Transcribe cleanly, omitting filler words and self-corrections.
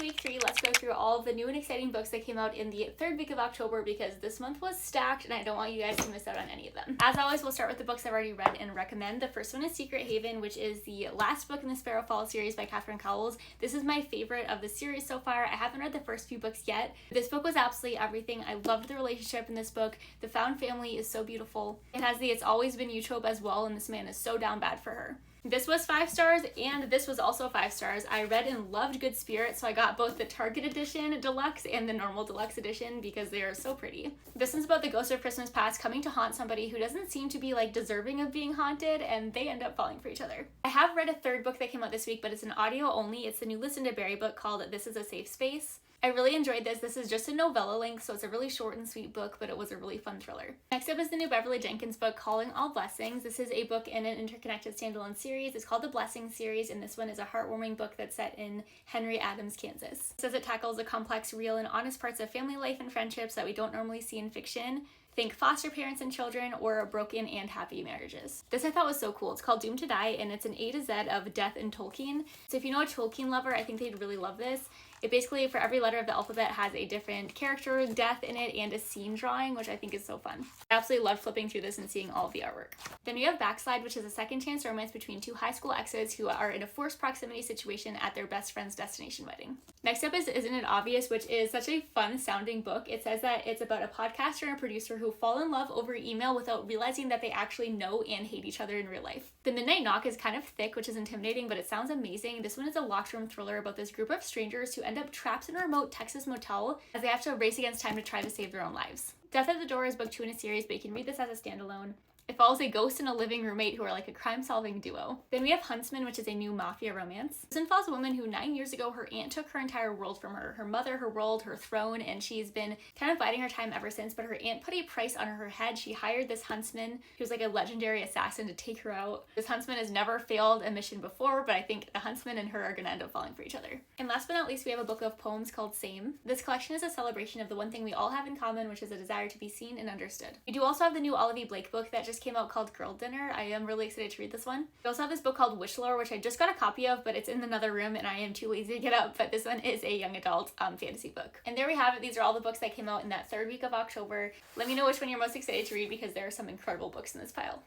week 3, let's go through all of the new and exciting books that came out in the third week of October because this month was stacked and I don't want you guys to miss out on any of them. As always, we'll start with the books I've already read and recommend. The first one is Secret Haven, which is the last book in the Sparrow Falls series by Catherine Cowles. This is my favorite of the series so far. I haven't read the first few books yet. This book was absolutely everything. I loved the relationship in this book. The found family is so beautiful. It has the "it's always been you" trope as well, and this man is so down bad for her. This was 5 stars, and this was also 5 stars. I read and loved Good Spirit, so I got both the Target edition deluxe and the normal deluxe edition because they are so pretty. This one's about the ghost of Christmas past coming to haunt somebody who doesn't seem to be deserving of being haunted, and they end up falling for each other. I have read a third book that came out this week, but it's an audio only. It's the new Listen to Barry book called This Is a Safe Space. I really enjoyed this. This is just a novella length, so it's a really short and sweet book, but it was a really fun thriller. Next up is the new Beverly Jenkins book, Calling All Blessings. This is a book in an interconnected standalone series. It's called the Blessings series, and this one is a heartwarming book that's set in Henry Adams, Kansas. It says it tackles the complex, real, and honest parts of family life and friendships that we don't normally see in fiction. Think foster parents and children or broken and happy marriages. This I thought was so cool. It's called Doomed to Die, and it's an A to Z of death and Tolkien. So if you know a Tolkien lover, I think they'd really love this. It basically, for every letter of the alphabet, has a different character, death in it, and a scene drawing, which I think is so fun. I absolutely loved flipping through this and seeing all of the artwork. Then we have Backslide, which is a second chance romance between 2 high school exes who are in a forced proximity situation at their best friend's destination wedding. Next up is Isn't It Obvious, which is such a fun sounding book. It says that it's about a podcaster and a producer who fall in love over email without realizing that they actually know and hate each other in real life. The Midnight Knock is kind of thick, which is intimidating, but it sounds amazing. This one is a locked room thriller about this group of strangers who end up trapped in a remote Texas motel as they have to race against time to try to save their own lives. Death at the Door is book 2 in a series, but you can read this as a standalone. It follows a ghost and a living roommate who are like a crime-solving duo. Then we have Huntsman, which is a new mafia romance. This one follows a woman who 9 years ago, her aunt took her entire world from her. Her mother, her world, her throne, and she's been kind of biding her time ever since, but her aunt put a price on her head. She hired this huntsman, who's like a legendary assassin, to take her out. This huntsman has never failed a mission before, but I think the huntsman and her are gonna end up falling for each other. And last but not least, we have a book of poems called Same. This collection is a celebration of the one thing we all have in common, which is a desire to be seen and understood. We do also have the new Olivia Blake book that just came out called Girl Dinner. I am really excited to read this one. We also have this book called Wishlore, which I just got a copy of, but it's in another room and I am too lazy to get up, but this one is a young adult fantasy book. And there we have it. These are all the books that came out in that third week of October. Let me know which one you're most excited to read because there are some incredible books in this pile.